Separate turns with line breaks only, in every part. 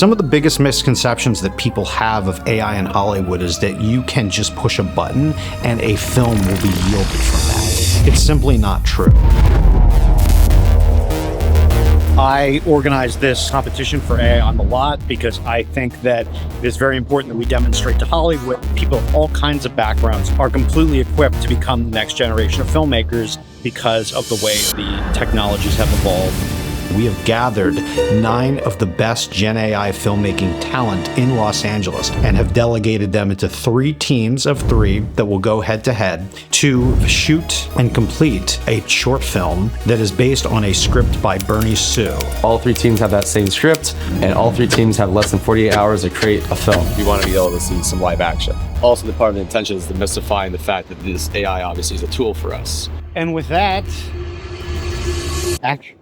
Some of the biggest misconceptions that people have of AI in Hollywood is that you can just push a button and a film will be yielded from that. It's simply not true.
I organized this competition for AI on the Lot because I think that it is very important that we demonstrate to Hollywood people of all kinds of backgrounds are completely equipped to become the next generation of filmmakers because of the way the technologies have evolved.
We have gathered 9 of the best Gen AI filmmaking talent in Los Angeles and have delegated them into 3 teams of 3 that will go head to head to shoot and complete a short film that is based on a script by Bernie Su.
All 3 teams have that same script, and all 3 teams have less than 48 hours to create a film.
We want to be able to see some live action. Also, the part of the intention is demystifying the fact that this AI obviously is a tool for us.
And with that, action.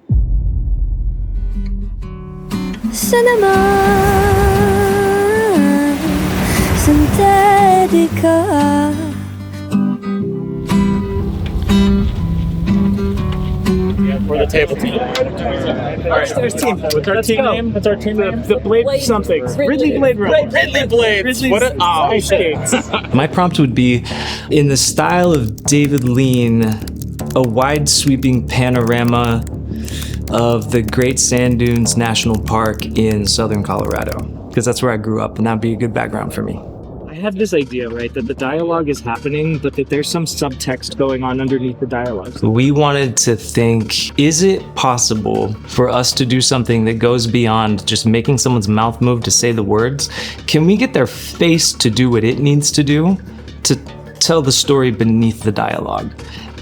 Cinema Synthetica.
We're the table team. Alright, there's team. What's our team name? What's our team name? The Blade something. Ridley Blade Runner. Ridley Blade. What a ice skates.
My prompt would be, in the style of David Lean, a wide sweeping panorama of the Great Sand Dunes National Park in southern Colorado, because that's where I grew up, and that'd be a good background for me.
I have this idea, right, that the dialogue is happening, but that there's some subtext going on underneath the dialogue.
We wanted to think, is it possible for us to do something that goes beyond just making someone's mouth move to say the words? Can we get their face to do what it needs to do to tell the story beneath the dialogue?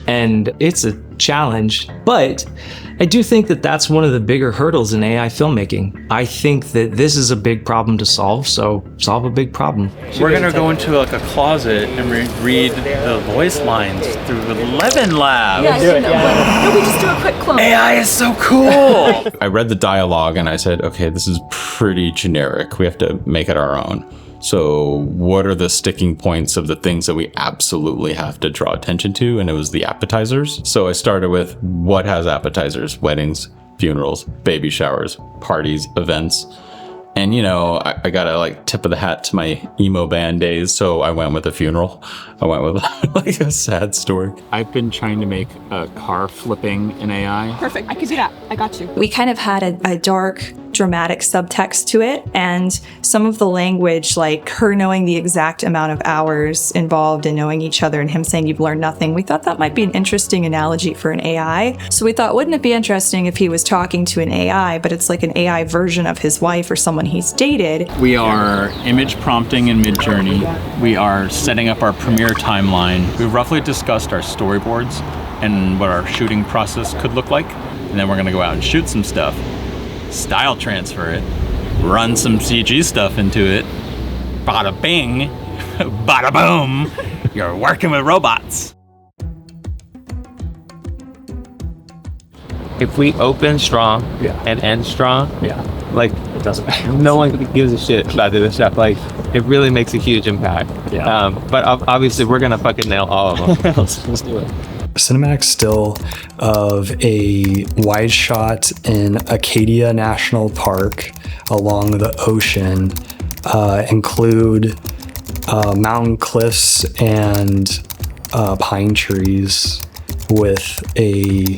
And it's a challenge, but I do think that that's one of the bigger hurdles in AI filmmaking. I think that this is a big problem to solve, so solve a big problem.
We're gonna go into like a closet and read the voice lines through the Levin Lab.
No, we just do a quick clone.
AI is so cool.
I read the dialogue and I said, okay, this is pretty generic. We have to make it our own. So what are the sticking points of the things that we absolutely have to draw attention to? And it was the appetizers. So I started with what has appetizers: weddings, funerals, baby showers, parties, events. And you know, I got a like tip of the hat to my emo band days. So I went with a funeral. I went with like a sad story.
I've been trying to make a car flipping in AI.
Perfect, I could do that. I got you.
We kind of had a dark, dramatic subtext to it, and some of the language, like her knowing the exact amount of hours involved in knowing each other and him saying you've learned nothing, we thought that might be an interesting analogy for an AI. So we thought, wouldn't it be interesting if he was talking to an AI, but it's like an AI version of his wife or someone he's dated?
We are image prompting in Midjourney. We are setting up our Premiere timeline. We've roughly discussed our storyboards and what our shooting process could look like. And then we're gonna go out and shoot some stuff, style transfer it, run some CG stuff into it. Bada bing, bada boom, you're working with robots.
If we open strong and end strong, like
It doesn't matter.
no one gives a shit about this stuff. Like it really makes a huge impact. But obviously we're gonna fucking nail all of them.
Let's do it.
Cinematic still of a wide shot in Acadia National Park along the ocean include mountain cliffs and pine trees with a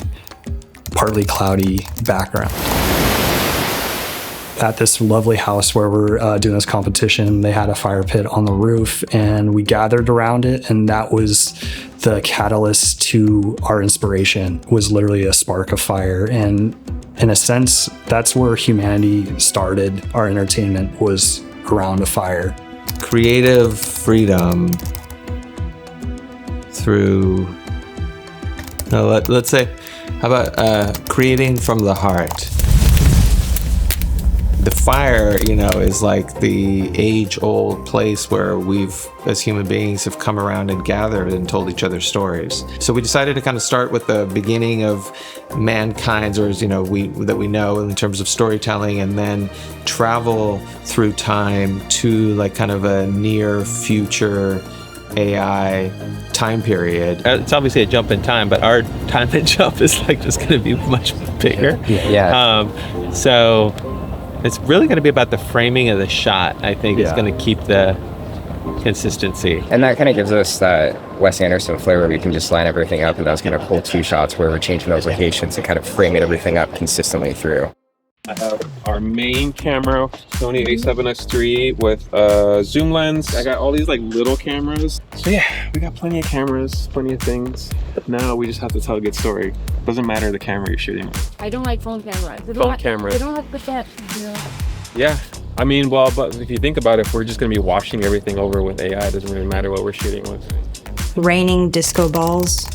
partly cloudy background. At this lovely house where we're doing this competition, they had a fire pit on the roof and we gathered around it, and that was the catalyst to our inspiration. Was literally a spark of fire, and in a sense that's where humanity started. Our entertainment was around a fire.
Creative freedom through, let's say, how about creating from the heart? The fire, you know, is like the age-old place where we've, as human beings, have come around and gathered and told each other stories. So we decided to kind of start with the beginning of mankind's, or you know, that we know in terms of storytelling, and then travel through time to like kind of a near future AI time period. It's obviously a jump in time, but our time and jump is like just going to be much bigger.
Yeah.
So It's really going to be about the framing of the shot. I think is going to keep the consistency.
And that kind of gives us that Wes Anderson flair where we can just line everything up and those kind of cool 2 shots where we're changing those locations and kind of framing everything up consistently through.
I have our main camera, Sony a7S III with a zoom lens. I got all these like little cameras. So yeah, we got plenty of cameras, plenty of things. Now we just have to tell a good story. Doesn't matter the camera you're shooting with.
I don't like phone cameras.
Cameras.
They don't have good depth.
Yeah. I mean, well, but if you think about it, if we're just going to be washing everything over with AI, it doesn't really matter what we're shooting with.
Raining disco balls.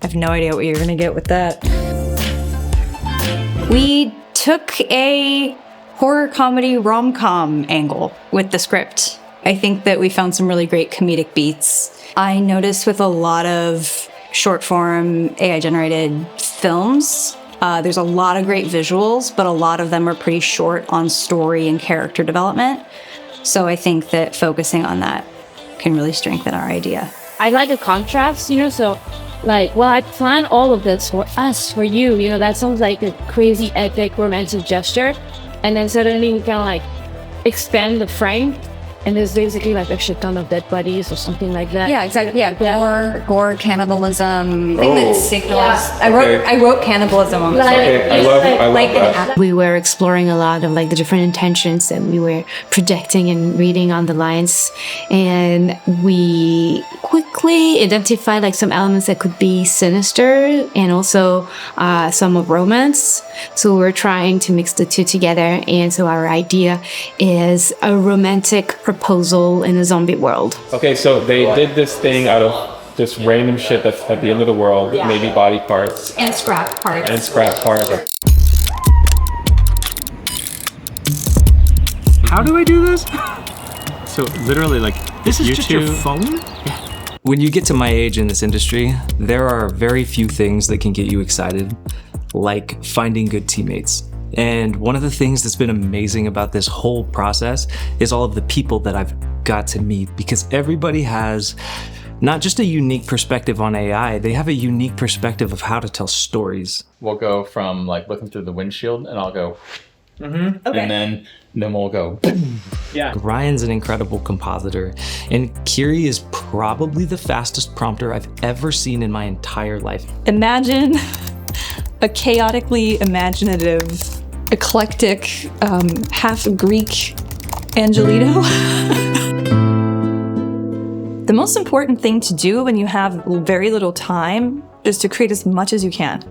I have no idea what you're going to get with that. We took a horror comedy rom-com angle with the script. I think that we found some really great comedic beats. I noticed with a lot of short form AI generated films, there's a lot of great visuals, but a lot of them are pretty short on story and character development. So I think that focusing on that can really strengthen our idea.
I like the contrast, so like, well, I planned all of this for us, for you, that sounds like a crazy, epic, romantic gesture. And then suddenly we kind of like expand the frame. And there's basically like a shit ton of dead bodies or something like that.
Yeah, exactly. Yeah, gore, cannibalism.
Oh.
That signals. Yeah. I wrote cannibalism on this.
I love that.
We were exploring a lot of like the different intentions that we were projecting and reading on the lines, and we quickly identified like some elements that could be sinister and also some of romance. So we're trying to mix the two together, and so our idea is a romantic proposal in a zombie world.
Okay, so they did this thing out of just random shit that's at the end of the world, maybe body parts.
And scrap parts.
How do I do this?
So literally, like,
This is
you
just your
two-
phone? When you get to my age in this industry, there are very few things that can get you excited, like finding good teammates. And one of the things that's been amazing about this whole process is all of the people that I've got to meet, because everybody has not just a unique perspective on AI, they have a unique perspective of how to tell stories.
We'll go from like looking through the windshield and I'll go,
Okay.
and then we'll go.
Yeah. Ryan's an incredible compositor, and Kiri is probably the fastest prompter I've ever seen in my entire life.
Imagine a chaotically imaginative, eclectic, half Greek Angelino. The most important thing to do when you have very little time is to create as much as you can.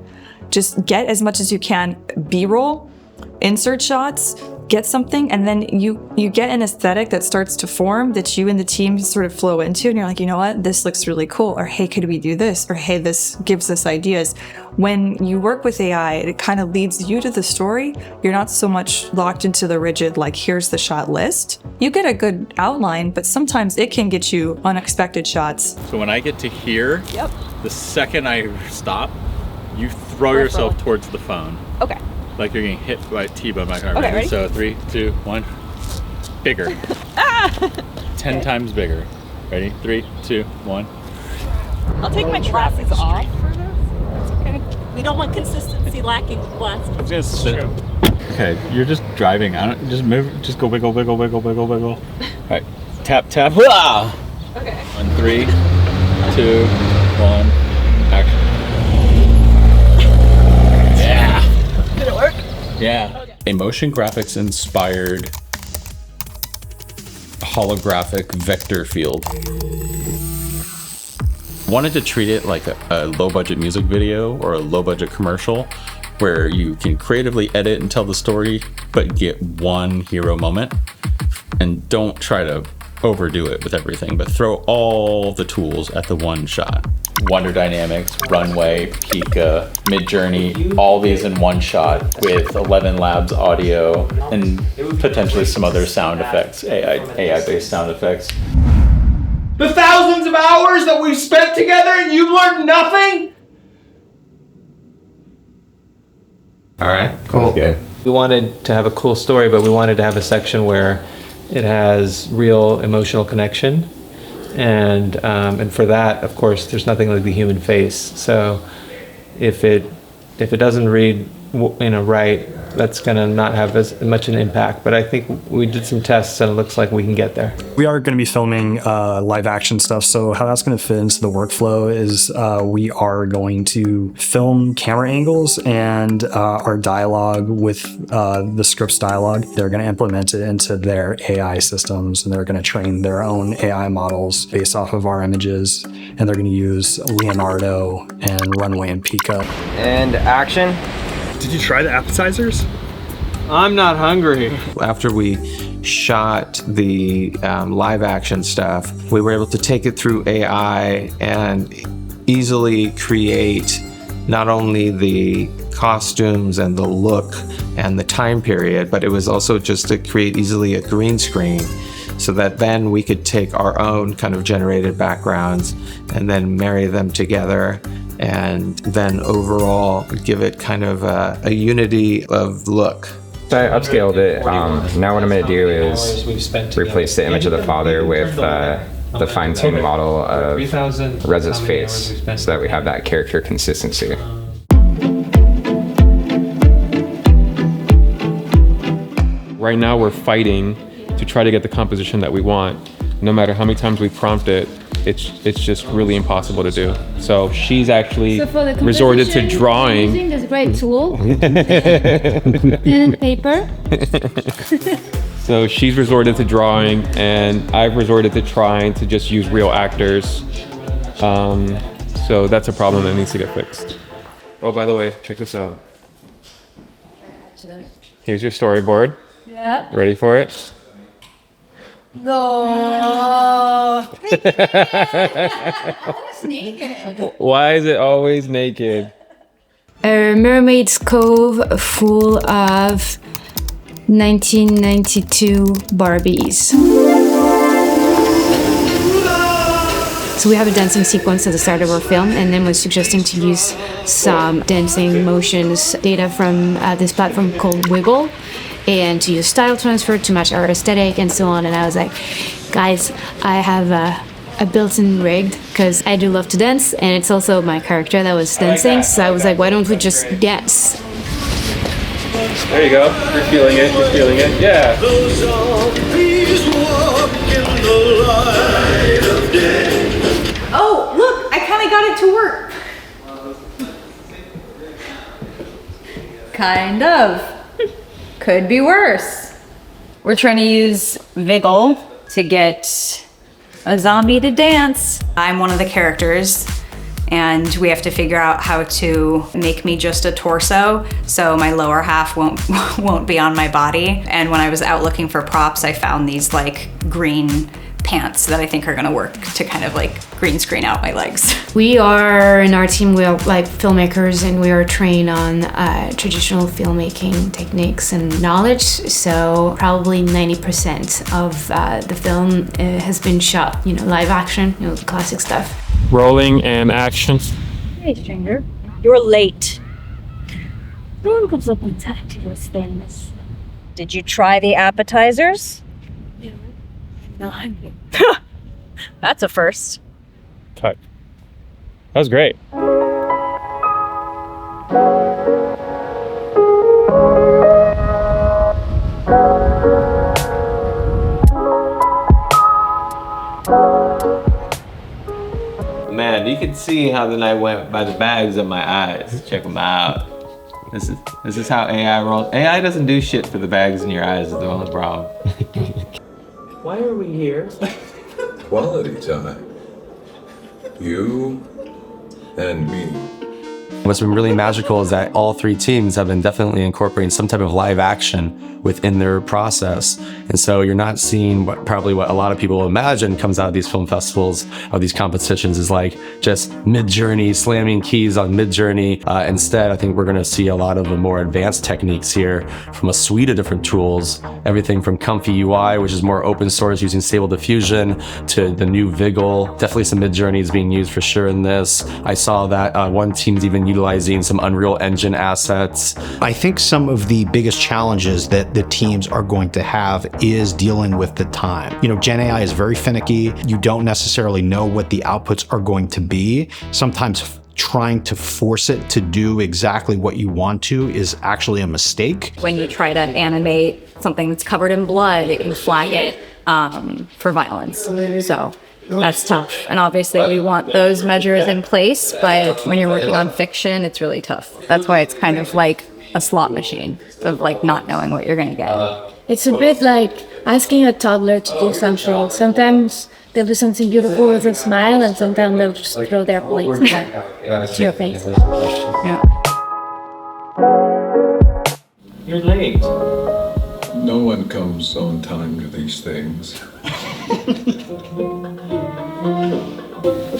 Just get as much as you can B-roll, insert shots, get something, and then you get an aesthetic that starts to form that you and the team sort of flow into, and you're like, you know what, this looks really cool, or hey, could we do this, or hey, this gives us ideas. When you work with AI, it kind of leads you to the story. You're not so much locked into the rigid, like, here's the shot list. You get a good outline, but sometimes it can get you unexpected shots.
So when I get to here, the second I stop, you throw yourself towards the phone.
Okay.
Like you're getting hit by a T-bone by a car.
Okay, ready?
So 3, 2, 1. Bigger. 10 times bigger. Ready? 3, 2, 1.
I'll take my glasses off for this. It's okay. We don't want consistency lacking with glasses.
Just okay, you're just driving. Just move. Just go wiggle, wiggle, wiggle, wiggle, wiggle. All right. Tap, tap. Ah!
Okay.
1, 3, 2, 1. Action. Yeah.
Did it work?
Yeah.
A motion graphics inspired holographic vector field. Wanted to treat it like a low budget music video or a low budget commercial where you can creatively edit and tell the story, but get one hero moment. And don't try to overdo it with everything, but throw all the tools at the one shot. Wonder Dynamics, Runway, Pika, Midjourney, all these in one shot with 11 Labs audio and potentially some other sound effects, AI-based sound effects.
The thousands of hours that we've spent together and you've learned nothing?
All right, cool.
Okay.
We wanted to have a cool story, but we wanted to have a section where it has real emotional connection. And for that, of course, there's nothing like the human face. So if it doesn't read right, that's going to not have as much an impact. But I think we did some tests and it looks like we can get there.
We are going to be filming live action stuff. So how that's going to fit into the workflow is we are going to film camera angles and our dialogue with the script's dialogue. They're going to implement it into their AI systems, and they're going to train their own AI models based off of our images. And they're going to use Leonardo and Runway and Pika.
And action.
Did you try the appetizers?
I'm not hungry. After we shot the live action stuff, we were able to take it through AI and easily create not only the costumes and the look and the time period, but it was also just to create easily a green screen so that then we could take our own kind of generated backgrounds and then marry them together and then overall give it kind of a unity of look.
So I upscaled it. Now what I'm going to do is replace the image of the father with the fine-tuned model of Reza's face so that we have that character consistency.
Right now we're fighting to try to get the composition that we want. No matter how many times we prompt it, it's just really impossible to do. So she's actually resorted to drawing.
Using this great tool, pen and paper.
So she's resorted to drawing, and I've resorted to trying to just use real actors. So that's a problem that needs to get fixed. Oh, by the way, check this out. Here's your storyboard.
Yeah.
Ready for it?
No.
Why is it always naked?
A Mermaid's Cove full of 1992 Barbies. So we have a dancing sequence at the start of our film, and then we're suggesting to use some dancing motions data from this platform called Wiggle, and to use style transfer to match our aesthetic and so on. And I was like, guys, I have a built-in rig because I do love to dance, and it's also my character that was dancing. So I was like, why don't we just dance?
There you go. You're feeling it. You're feeling it. Yeah.
Oh, look, I kind of got it to work. Kind of. Could be worse. We're trying to use Viggle to get a zombie to dance. I'm one of the characters, and we have to figure out how to make me just a torso so my lower half won't be on my body. And when I was out looking for props, I found these like green pants that I think are gonna work to kind of like green screen out my legs.
We are, in our team, we are like filmmakers, and we are trained on traditional filmmaking techniques and knowledge. So probably 90% of the film has been shot, live action, the classic stuff.
Rolling and action.
Hey, stranger. You're late. No one comes up and talks to those things. Did you try the appetizers? No, I'm That's a first.
Cut. That was great.
Man, you can see how the night went by the bags in my eyes. Check them out. This is how AI rolls. AI doesn't do shit for the bags in your eyes is the only problem. Why are we here?
Quality time. You and me.
What's been really magical is that all three teams have been definitely incorporating some type of live action within their process. And so you're not seeing probably what a lot of people imagine comes out of these film festivals or these competitions is like just Midjourney, slamming keys on Midjourney. Instead, I think we're gonna see a lot of the more advanced techniques here from a suite of different tools, everything from Comfy UI, which is more open source using Stable Diffusion, to the new Viggle. Definitely some Midjourney is being used for sure in this. I saw that one team's even utilizing some Unreal Engine assets.
I think some of the biggest challenges that the teams are going to have is dealing with the time. Gen AI is very finicky. You don't necessarily know what the outputs are going to be. Sometimes trying to force it to do exactly what you want to is actually a mistake.
When you try to animate something that's covered in blood, it can flag it for violence. So that's tough. And obviously we want those measures in place, but when you're working on fiction, it's really tough. That's why it's kind of like a slot machine of like not knowing what you're going to get.
It's a bit like asking a toddler to do something. Sometimes they'll do something beautiful with a smile, and sometimes they'll just throw their plates to your face. Yeah.
You're late.
No one comes on time to these things.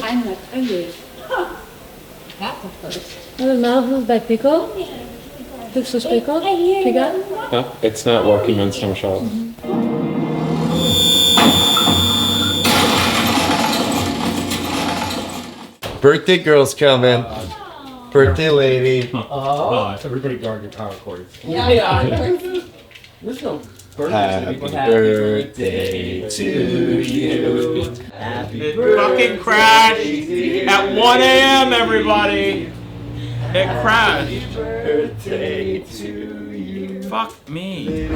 I'm not hungry. That's a first. The mouth of that pickle? This is pickle? You got it?
No, it's not working on some shelves.
Birthday girl's coming. Birthday lady.
Everybody guard your power cords.
Happy birthday to you.
It fucking crashed at 1 a.m. everybody. It crashed.
Happy birthday to you.
Fuck me.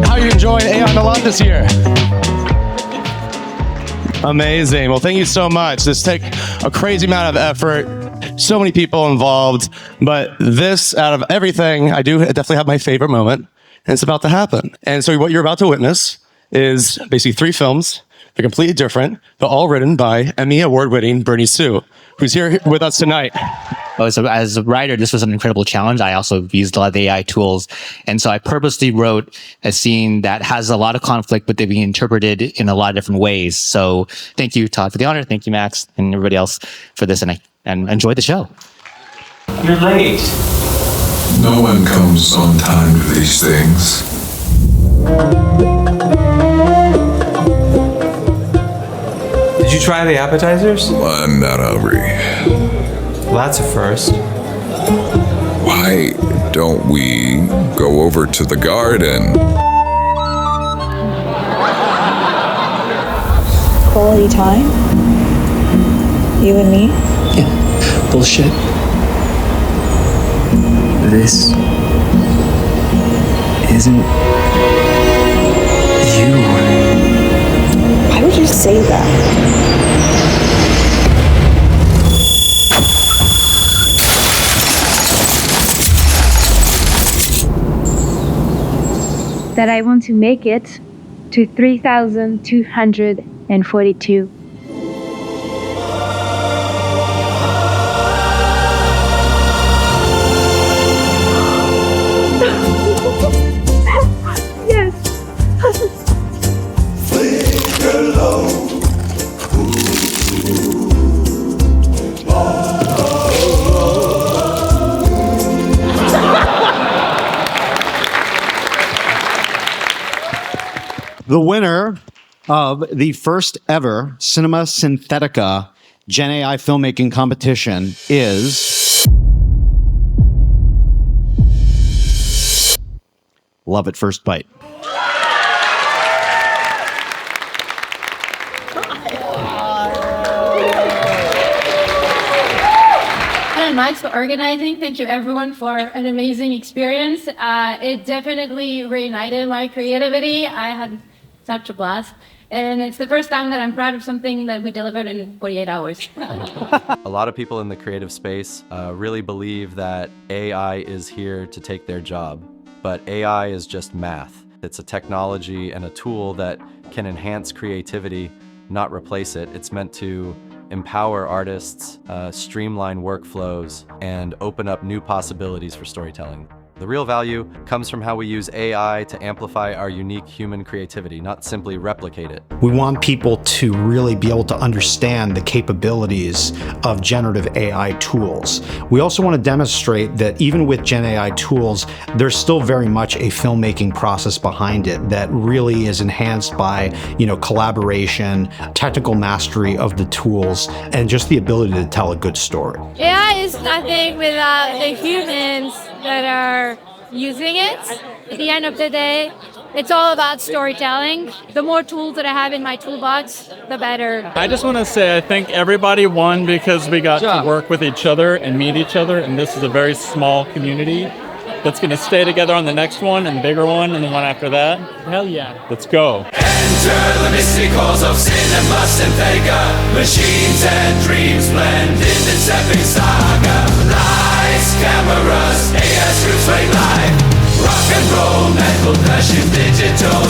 How are you enjoying AI on the lot this year? Amazing. Well, thank you so much. This took a crazy amount of effort, so many people involved, but this, out of everything, I do definitely have my favorite moment, and it's about to happen. And so what you're about to witness is basically 3 films. They're completely different, but all written by Emmy Award-winning Bernie Su, who's here with us tonight.
As a writer, this was an incredible challenge. I also used a lot of the AI tools. And so I purposely wrote a scene that has a lot of conflict, but they're being interpreted in a lot of different ways. So thank you, Todd, for the honor. Thank you, Max, and everybody else for this. And enjoy the show.
You're late.
No one comes on time to these things.
Did you try the appetizers?
I'm not hungry.
Well, that's a first.
Why don't we go over to the garden?
Quality time? You and me?
Yeah, bullshit. This isn't you.
Why would you say that?
That I want to make it to 3,242.
Yes.
The winner of the first ever Cinema Synthetica Gen AI filmmaking competition is Love at First Bite.
And Max for organizing. Thank you everyone for an amazing experience. It definitely reignited my creativity. I had such a blast. And it's the first time that I'm proud of something that we delivered in 48 hours.
A lot of people in the creative space really believe that AI is here to take their job, but AI is just math. It's a technology and a tool that can enhance creativity, not replace it. It's meant to empower artists, streamline workflows, and open up new possibilities for storytelling. The real value comes from how we use AI to amplify our unique human creativity, not simply replicate it.
We want people to really be able to understand the capabilities of generative AI tools. We also want to demonstrate that even with Gen AI tools, there's still very much a filmmaking process behind it that really is enhanced by, collaboration, technical mastery of the tools, and just the ability to tell a good story.
AI is nothing without the humans that are using it. At the end of the day, it's all about storytelling. The more tools that I have in my toolbox, the better.
I just want to say I think everybody won because we got to work with each other and meet each other, and this is a very small community that's going to stay together on the next one and the bigger one and the one after that. Hell yeah. Let's go.
Enter the mystic halls of cinema Synthega. Machines and dreams blend in this epic saga. Lights, cameras, AI scripts right live. Rock and roll, metal clash in digital.